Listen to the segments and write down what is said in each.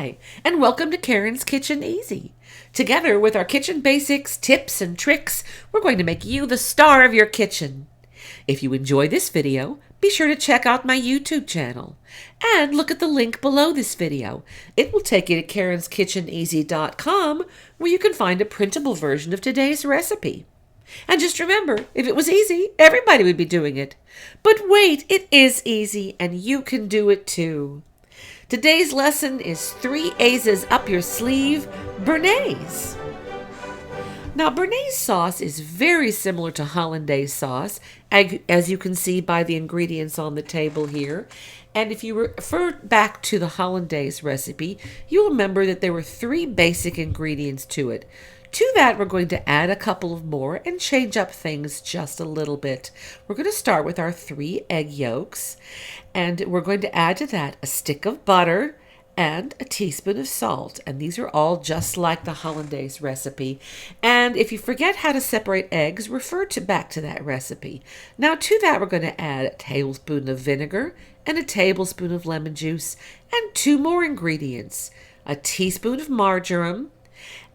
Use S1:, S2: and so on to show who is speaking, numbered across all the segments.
S1: Hi, and welcome to Karen's Kitchen Easy. Together with our kitchen basics, tips, and tricks, we're going to make you the star of your kitchen. If you enjoy this video, be sure to check out my YouTube channel. And look at the link below this video. It will take you to karenskitcheneasy.com where you can find a printable version of today's recipe. And just remember, if it was easy, everybody would be doing it. But wait, it is easy, and you can do it too. Today's lesson is 3 Aises up your sleeve, Bearnaise. Now, Bearnaise sauce is very similar to hollandaise sauce, as you can see by the ingredients on the table here. And if you refer back to the hollandaise recipe, you'll remember that there were 3 basic ingredients to it. To that, we're going to add a couple of more and change up things just a little bit. We're going to start with our 3 egg yolks, and we're going to add to that a stick of butter and a teaspoon of salt. And these are all just like the hollandaise recipe. And if you forget how to separate eggs, refer back to that recipe. Now to that, we're going to add a tablespoon of vinegar and a tablespoon of lemon juice and 2 more ingredients, a teaspoon of marjoram,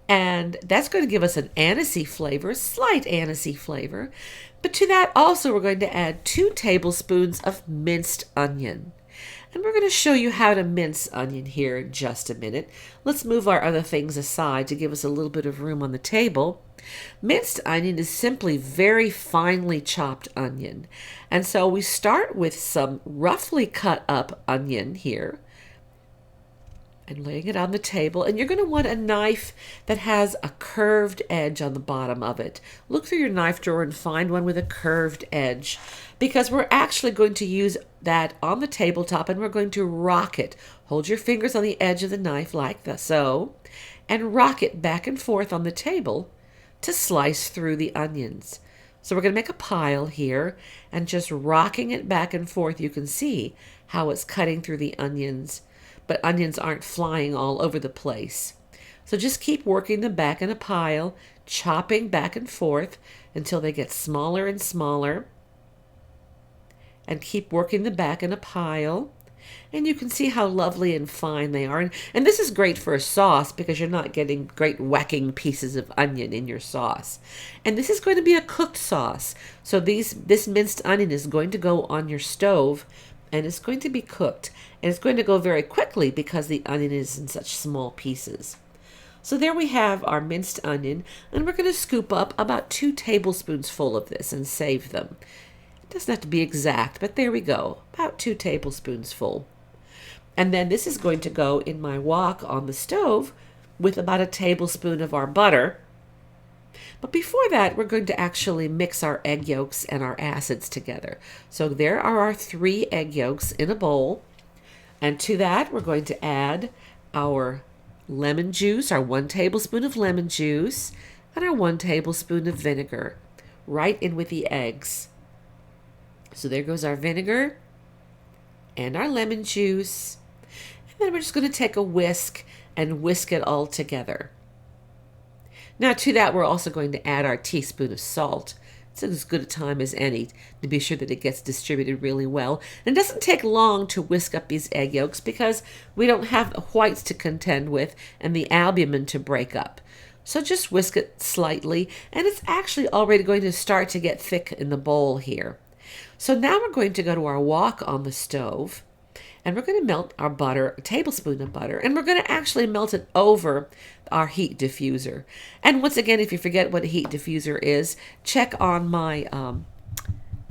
S1: and that's going to give us an anisey flavor, a slight anisey flavor. But to that also we're going to add 2 tablespoons of minced onion. And we're going to show you how to mince onion here in just a minute. Let's move our other things aside to give us a little bit of room on the table. Minced onion is simply very finely chopped onion. And so we start with some roughly cut up onion here, and laying it on the table. And you're going to want a knife that has a curved edge on the bottom of it. Look through your knife drawer and find one with a curved edge, because we're actually going to use that on the tabletop and we're going to rock it. Hold your fingers on the edge of the knife like so, and rock it back and forth on the table to slice through the onions. So we're going to make a pile here, and just rocking it back and forth, you can see how it's cutting through the onions. But onions aren't flying all over the place. So just keep working them back in a pile, chopping back and forth until they get smaller and smaller. And keep working them back in a pile. And you can see how lovely and fine they are. And this is great for a sauce because you're not getting great whacking pieces of onion in your sauce. And this is going to be a cooked sauce. So this minced onion is going to go on your stove, and it's going to be cooked, and it's going to go very quickly because the onion is in such small pieces. So there we have our minced onion, and we're going to scoop up about 2 tablespoons full of this and save them. It doesn't have to be exact, but there we go, about 2 tablespoons full. And then this is going to go in my wok on the stove with about a tablespoon of our butter. But before that, we're going to actually mix our egg yolks and our acids together. So there are our 3 egg yolks in a bowl. And to that, we're going to add our lemon juice, our 1 tablespoon of lemon juice, and our 1 tablespoon of vinegar, right in with the eggs. So there goes our vinegar and our lemon juice. And then we're just going to take a whisk and whisk it all together. Now to that, we're also going to add our teaspoon of salt. It's as good a time as any to be sure that it gets distributed really well. And it doesn't take long to whisk up these egg yolks because we don't have the whites to contend with and the albumin to break up. So just whisk it slightly, and it's actually already going to start to get thick in the bowl here. So now we're going to go to our wok on the stove, and we're going to melt our butter, a tablespoon of butter, and we're going to actually melt it over our heat diffuser. And once again, if you forget what a heat diffuser is, check on my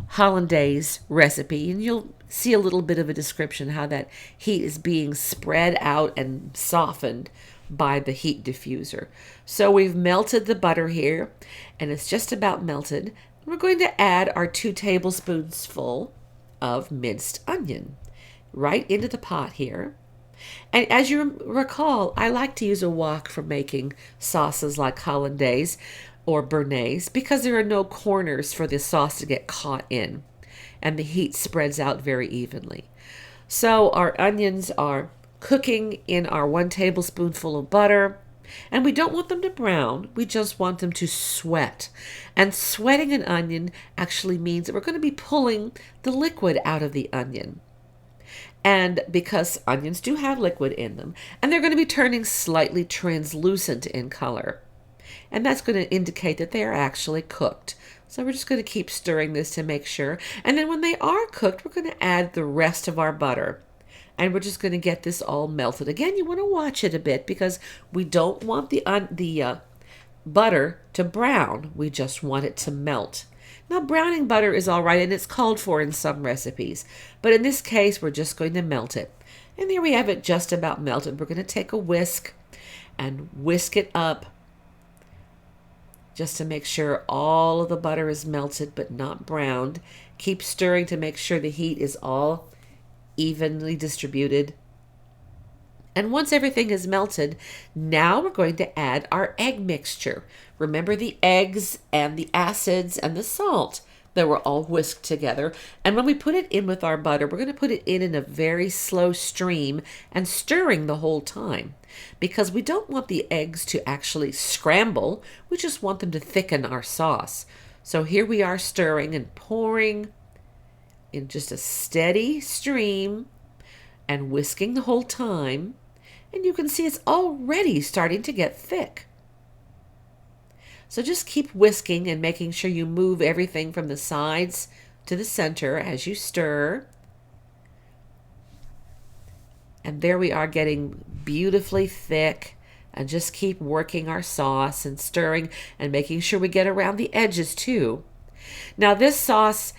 S1: hollandaise recipe, and you'll see a little bit of a description how that heat is being spread out and softened by the heat diffuser. So we've melted the butter here, and it's just about melted. We're going to add our 2 tablespoons full of minced onion right into the pot here. And as you recall, I like to use a wok for making sauces like hollandaise or Bearnaise because there are no corners for the sauce to get caught in, and the heat spreads out very evenly. So our onions are cooking in our 1 tablespoonful of butter, and we don't want them to brown, we just want them to sweat. And sweating an onion actually means that we're going to be pulling the liquid out of the onion. And because onions do have liquid in them, and they're going to be turning slightly translucent in color. And that's going to indicate that they are actually cooked. So we're just going to keep stirring this to make sure. And then when they are cooked, we're going to add the rest of our butter. And we're just going to get this all melted. Again, you want to watch it a bit because we don't want the butter to brown. We just want it to melt. Now, browning butter is all right, and it's called for in some recipes. But in this case, we're just going to melt it. And there we have it just about melted. We're going to take a whisk and whisk it up just to make sure all of the butter is melted but not browned. Keep stirring to make sure the heat is all evenly distributed. And once everything is melted, now we're going to add our egg mixture. Remember the eggs and the acids and the salt that were all whisked together. And when we put it in with our butter, we're going to put it in a very slow stream and stirring the whole time, because we don't want the eggs to actually scramble. We just want them to thicken our sauce. So here we are stirring and pouring in just a steady stream and whisking the whole time. And you can see it's already starting to get thick. So just keep whisking and making sure you move everything from the sides to the center as you stir. And there we are, getting beautifully thick. And just keep working our sauce and stirring and making sure we get around the edges too. Now this sauce,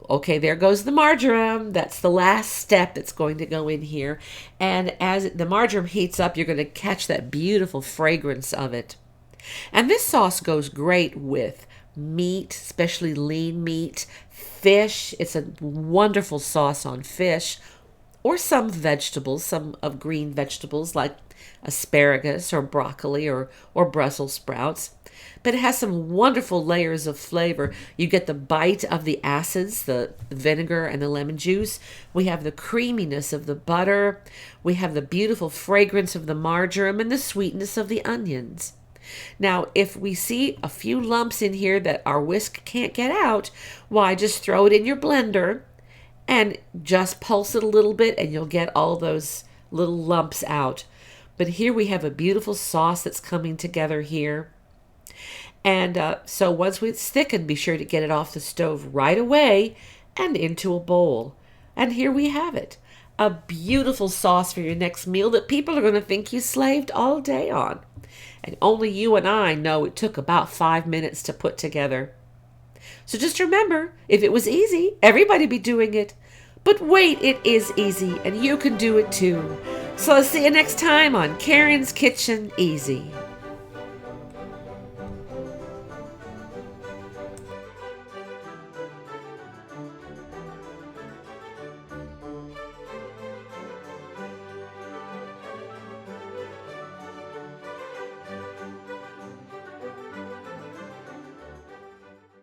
S1: okay, there goes the marjoram. That's the last step that's going to go in here. And as the marjoram heats up, you're going to catch that beautiful fragrance of it. And this sauce goes great with meat, especially lean meat, fish. It's a wonderful sauce on fish, or some vegetables, some of green vegetables like asparagus or broccoli or Brussels sprouts. But it has some wonderful layers of flavor. You get the bite of the acids, the vinegar and the lemon juice. We have the creaminess of the butter. We have the beautiful fragrance of the marjoram and the sweetness of the onions. Now, if we see a few lumps in here that our whisk can't get out, why, just throw it in your blender and just pulse it a little bit and you'll get all those little lumps out. But here we have a beautiful sauce that's coming together here. And so once it's thickened, be sure to get it off the stove right away and into a bowl. And here we have it. A beautiful sauce for your next meal that people are going to think you slaved all day on. And only you and I know it took about 5 minutes to put together. So just remember, if it was easy, everybody'd be doing it. But wait, it is easy, and you can do it too. So I'll see you next time on Karen's Kitchen Easy.